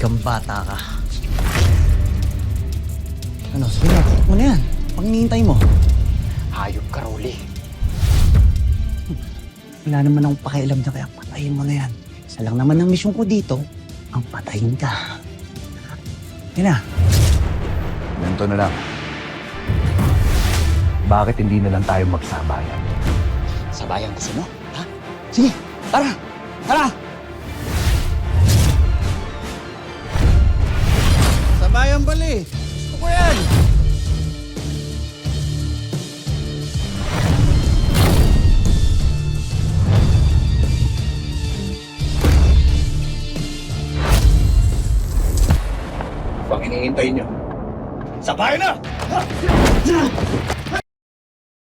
kang bata ka. Ano, sige na, mo na yan. Pang hinihintay mo. Hayop ka, Rolly. Wala naman akong pakialam na kaya patayin mo na yan. Isa lang naman ang misyon ko dito, ang patayin ka. Yan na. Ganito na lang. Bakit hindi na lang tayo magsabayan? Sabayan gusto mo? Ha? Sige, tara! Tara! Sabayang bali. Gusto ko yan. Pang hinihintay nyo. Sabayan na!